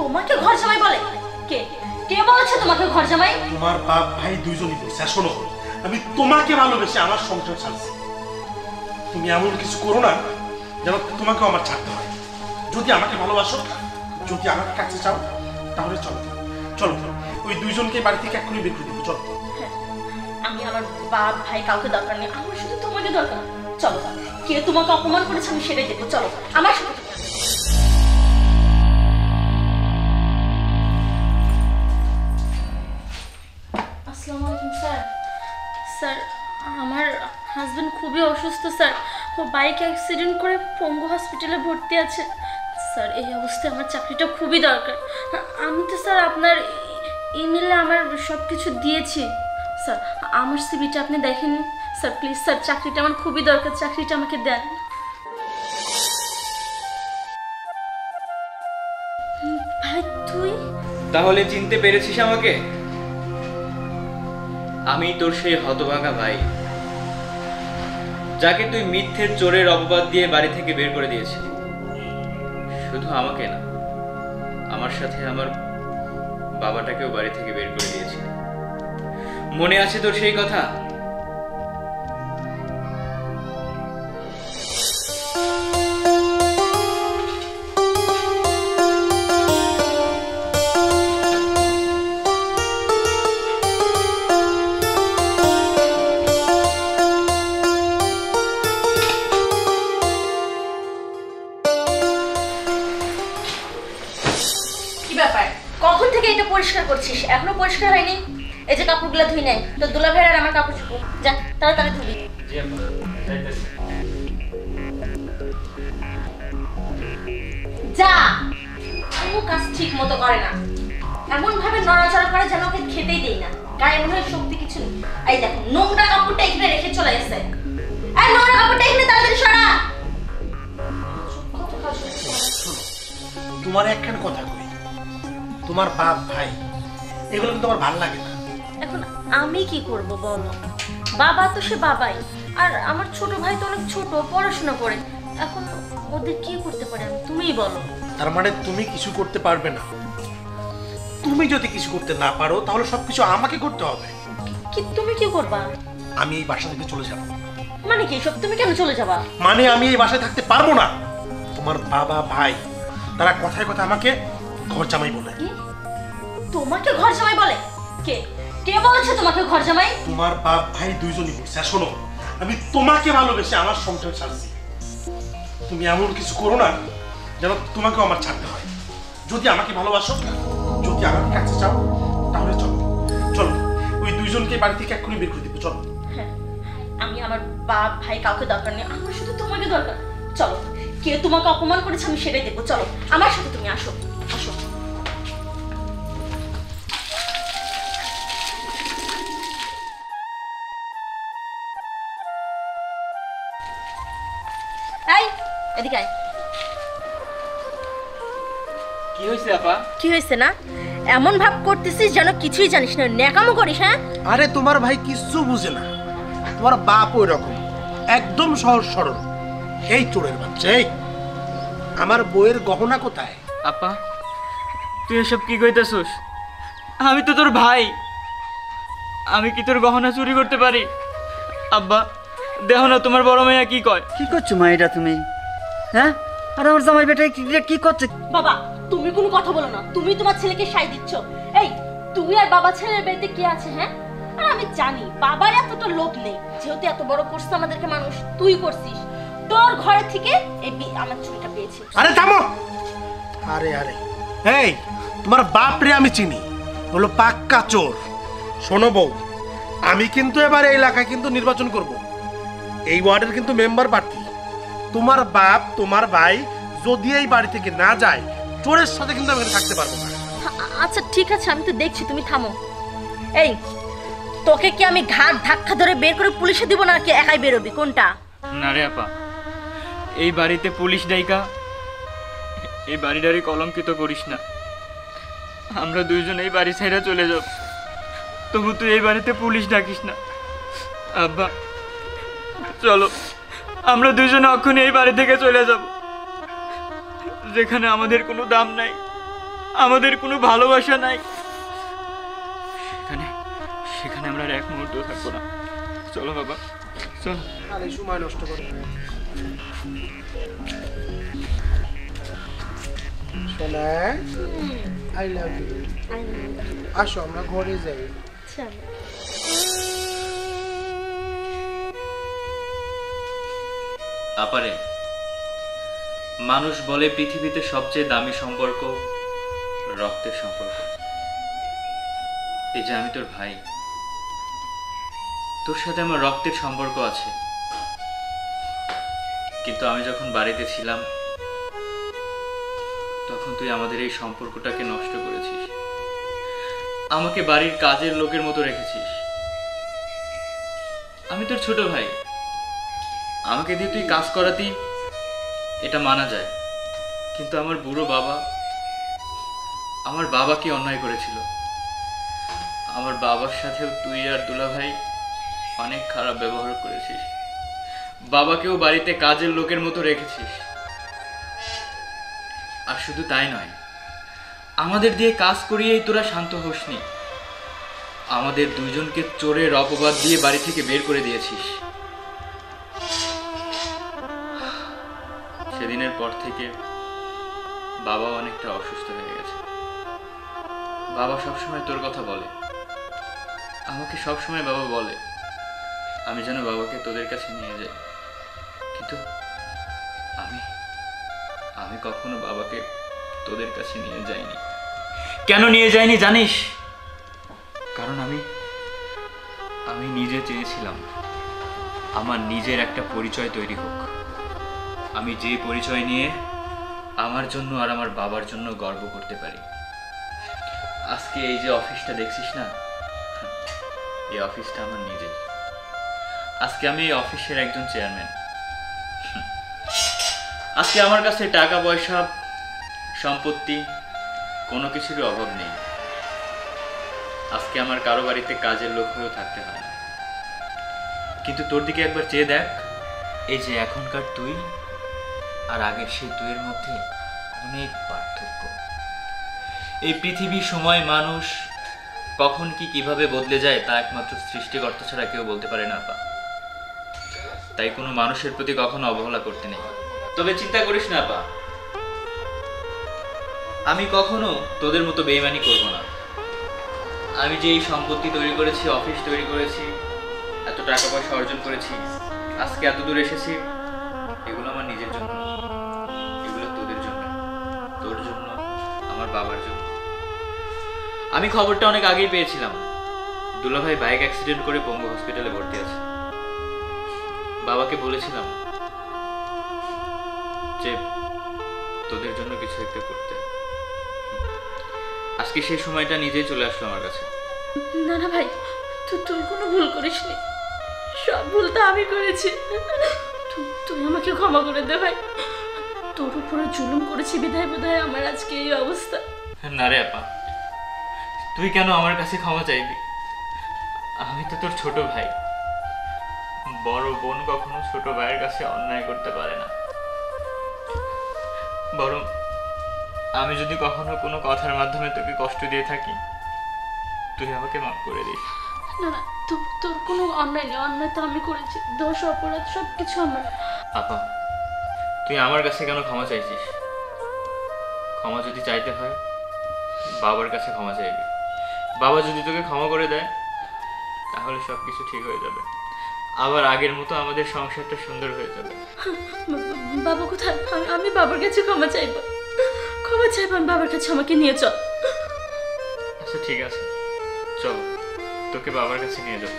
তোমাকে ঘর জামাই বলে? কে কে বলেছে তোমাকে ঘর জামাই? তোমার বাপ ভাই দুইজনই বলছে। শোনো, আমি তোমাকে ভালোবেসে আমার সংসার ছাড়ছি। তুমি এমন কিছু করো না যেন তোমাকে আমার ছাড়তে হয়। যদি আমাকে ভালোবাসো, যদি আমার কাছে চাও, তাহলে চলো চলো ওই দুইজনকে বাড়ি থেকে এক্ষুনি বের করে দেবো। চলো। আমি আমার বাপ ভাই কাউকে দরকার নেই, আমার শুধু তোমাকে দরকার। চলো, কে তোমাকে অপমান করেছে আমি সেটাই দেবো। চলো আমার সাথে। আসসালামু আলাইকুম স্যার। স্যার, আমার হাজবেন্ড খুবই অসুস্থ স্যার। ও বাইক অ্যাক্সিডেন্ট করে পঙ্গু হসপিটালে ভর্তি আছে স্যার। এই অবস্থায় আমার চাকরিটা খুবই দরকার। আমি তো স্যার আপনার ইমেলে আমার সব কিছু দিয়েছি স্যার। আমার সিভিটা আপনি দেখেননি স্যার। প্লিজ স্যার, চাকরিটা আমার খুবই দরকার, চাকরিটা আমাকে দেন। ভাই তুই তাহলে চিনতে পেরেছিস আমাকে? আমি তোর সেই হতভাগা ভাই, যাকে তুই মিথ্যের চোরের অপবাদ দিয়ে বাড়ি থেকে বের করে দিয়েছিলি। শুধু আমাকে না, আমার সাথে আমার বাবাটাকেও বাড়ি থেকে বের করে দিয়েছিলি। মনে আছে তোর সেই কথা? কখন থেকে এটা পরিষ্কার করছিস, এখনো পরিষ্কার হয়নি? এই যে কাপড়গুলো ধুই নাই, তো দুলা ভাইয়ের আর আমার কাপড় চোপড় যা তাড়াতাড়ি ধুবি। যা। কোনো কাজ ঠিক মতো করে না, এমন ভাবে নড়াচড়া করে যেন ওকে খেতেই দেই না। গায়ে মনে হয় শক্তি কিছু নেই। এই দেখো, নোংরা কাপড়টা এখানে রেখে চলে গেছে। এই নোংরা কাপড়টা এখানে তাড়াতাড়ি সরা। তোমার একখান কথা কই, তোমার বাপ ভাই এগুলো কিন্তু আমার ভালো লাগে না। এখন আমি কি করব বলো? বাবা তো সে বাবাই, আর আমার ছোট ভাই তো অনেক ছোট, পড়াশোনা করে। এখন ওদের কি করতে পারে তুমিই বলো। তার মানে তুমি কিছু করতে পারবে না? তুমি যদি কিছু করতে না পারো তাহলে সবকিছু আমাকে করতে হবে। কি তুমি কি করবা? আমি এই বাসা থেকে চলে যাব। মানে কি সব? তুমি কেন চলে যাবা? মানে আমি এই বাসায় থাকতে পারবো না। তোমার বাবা ভাই তারা কথায় কথা আমাকে ঘর জামাই বলে। তোমাকে ঘর জামাই বলে? কে কে বলেছে তোমাকে ঘর জামাই? তোমার বাপ ভাই দুইজনই বলছে। শোনো, আমি তোমাকে ভালোবেসে আমার সংসার ছাড়ছি। তুমি এমন কিছু করো না যেন তোমাকেও আমার ছাড়তে হয়। যদি আমাকে ভালোবাসো, যদি আমার কাছে চাও, তাহলে চলো চলো ওই দুইজনকে বাড়ি থেকে এক্ষুনি বের করে দেবো। চলো। আমি আমার বাপ ভাই কাউকে দরকার নেই, আমার শুধু তোমাকে দরকার। চলো, কে তোমাকে অপমান করেছে আমি সেটাই দেবো। চলো আমার সাথে, তুমি আসো আসো। এই এদিকে আয়। কি হয়েছে আপা? কি হয়েছে না? এমন ভাব করতেছিস যেন কিছুই জানিস না, ন্যাকামো করিস। হ্যাঁ, আরে তোমার ভাই কিচ্ছু বুঝে না। তোমার বাপ ওই রকম, একদম সহজ সরল। এই চোরের বাচ্চা। এই আমার বইয়ের গহনা কোথায়? আপা, তুই এসব কি কইতাছস? আমি তো তোর ভাই, আমি কি তোর গহনা চুরি করতে পারি? আব্বা দেখো না তোমার বড় মেয়ে কি কয়। কি করছো মা এটা তুমি? হ্যাঁ, আর আমার জামাই বেটা কি করছে? বাবা তুমি কোনো কথা বলো না, তুমি তোমার ছেলেকে সাই দিচ্ছ। এই তুই আর বাবা ছেলের বাড়িতে কে আছে? হ্যাঁ, আর আমি জানি বাবার এতটা লোভ নেই, যেহেতু এত বড় করছে আমাদেরকে মানুষ, তুই করছিস। তোর ঘরে থেকে এই আমার চুরিটা পেয়েছি। আরে থামো। আরে আরে এই তোমার বাপ রে আমি চিনি, হলো পাক্কা চোর। শোনো বউ, আমি কিন্তু এবার এই এলাকায় কিন্তু নির্বাচন করব। এই ওয়ার্ডের কিন্তু মেম্বার প্রার্থী। তোমার বাপ তোমার ভাই যদি এই বাড়ি থেকে না যায়, চোরের সাথে কিন্তু আমি থাকতে পারবো না। আচ্ছা ঠিক আছে, আমি তো দেখছি, তুমি থামো। এই তোকে কি আমি ঘাট ধাক্কা ধরে বের করে পুলিশে দিব নাকি একাই বেরোবি, কোনটা? না রে আপা, এই বাড়িতে পুলিশ ডাইকা এই বাড়িটারে কলঙ্কিত করিস না। আমরা দুইজন এই বাড়ি ছেড়ে চলে যাব, তবু তুই এই বাড়িতে পুলিশ ডাকিস না। আব্বা চলো, আমরা দুইজনে অক্ষণে এই বাড়ি থেকে চলে যাব, যেখানে আমাদের কোনো দাম নাই, আমাদের কোনো ভালোবাসা নাই, সেখানে সেখানে আমরা আর এক মুহূর্ত থাকবো না। চলো বাবা, চলো। আরে সময় নষ্ট করে সোনা, আই লাভ ইউ। আসো আমরা ঘরে যাই। আপারে, মানুষ বলে পৃথিবীতে সবচেয়ে দামি সম্পর্ক রক্তের সম্পর্ক। এই যে আমি তোর ভাই, তোর সাথে আমার রক্তের সম্পর্ক আছে, কিন্তু আমি যখন বাড়িতে ছিলাম তখন তুই আমাদের এই সম্পর্কটাকে নষ্ট করেছিস, আমাকে বাড়ির কাজের লোকের মতো রেখেছিস। আমি তোর ছোট ভাই, আমাকে দিয়ে তুই কাজ করাতি, এটা মানা যায়, কিন্তু আমার বুড়ো বাবা, আমার বাবা কি অন্যায় করেছিল? আমার বাবার সাথেও তুই আর দুলাভাই অনেক খারাপ ব্যবহার করেছিস, বাবাকেও বাড়িতে কাজের লোকের মতো রেখেছিস। আর শুধু তাই নয়, আমাদের দিয়ে কাজ করিয়েই তোরা শান্ত হোসনি, আমাদের দুইজনকে চোরের অপবাদ দিয়ে বাড়ি থেকে বের করে দিয়েছিস। সেদিনের পর থেকে বাবা অনেকটা অসুস্থ হয়ে গেছে। বাবা সবসময় তোর কথা বলে, আমাকে সবসময় বাবা বলে আমি যেন বাবাকে তোদের কাছে নিয়ে যাই, কিন্তু আমি আমি কখনো বাবাকে তোদের কাছে নিয়ে যাইনি। কেন নিয়ে যাইনি জানিস? কারণ আমি নিজে চেয়েছিলাম আমার নিজের একটা পরিচয় তৈরি হোক, আমি যে পরিচয় নিয়ে আমার জন্য আর আমার বাবার জন্য গর্ব করতে পারি। আজকে এই যে অফিসটা দেখছিস না, এই অফিসটা আমার নিজের। আজকে আমি এই অফিসের একজন চেয়ারম্যান। আজকে আমার কাছে টাকা পয়সা সম্পত্তি কোনো কিছুরই অভাব নেই। আজকে আমার কারো বাড়িতে কাজের লোক হয়েও থাকতে হয় না। কিন্তু তোর দিকে একবার চেয়ে দেখ, এই যে এখনকার তুই আর আগের সেই তুইয়ের মধ্যে অনেক পার্থক্য। এই পৃথিবী, সময়, মানুষ কখন কি কিভাবে বদলে যায় তা একমাত্র সৃষ্টিকর্তা ছাড়া কেউ বলতে পারে না। তাই কোনো মানুষের প্রতি কখনো অবহেলা করতে নেই। তবে চিন্তা করিস না আপা, আমি কখনো তোদের মতো বেইমানি করব না। আমি যে এই সম্পত্তি তৈরি করেছি, অফিস তৈরি করেছি, এত টাকা পয়সা অর্জন করেছি, আজকে এত দূর এসেছি, এগুলো আমার নিজের জন্য, এগুলো তোদের জন্য, তোর জন্য, আমার বাবার জন্য। আমি খবরটা অনেক আগেই পেয়েছিলাম, দুলাভাই বাইক অ্যাক্সিডেন্ট করে পঙ্গু হসপিটালে ভর্তি আছে। বাবাকে বলেছিলাম যে তোদের জন্য কিছু একটা করতে। আজকে সেই সময়টা নিজেই চলে আসলো আমার কাছে। না না ভাই, তুই কোনো ভুল করিসনি, সব ভুলটা আমি করেছি। তুই আমাকে ক্ষমা করে দে ভাই, তোর উপরে জুলুম করেছি বিধায় বোধহয় আমার আজকে এই অবস্থা। না রে আপা, তুই কেন আমার কাছে ক্ষমা চাইবি? আমি তো তোর ছোট ভাই, বড় বোন কখনো ছোট ভাইয়ের কাছে অন্যায় করতে পারে না। বরং আমি যদি কখনো কোনো কথার মাধ্যমে তোকে কষ্ট দিয়ে থাকি, তুই আমাকে মাফ করে দিস। না না, তোর কোনো অন্যায় নেই, অন্যায় তো আমি করেছি, দোষ অপরাধ সব কিছু আমার। আপা, তুই আমার কাছে কেন ক্ষমা চাইছিস? ক্ষমা যদি চাইতে হয় বাবার কাছে ক্ষমা চাইবি। বাবা যদি তোকে ক্ষমা করে দেয় তাহলে সব কিছু ঠিক হয়ে যাবে, আবার আগের মতো আমাদের সংসারটা সুন্দর হয়ে যাবে। বাবা কোথায়? আমি বাবার কাছে ক্ষমা চাইবো, আমি বাবার কাছে, আমাকে নিয়ে চল। আচ্ছা ঠিক আছে, চল তোকে বাবার কাছে নিয়ে যাবো।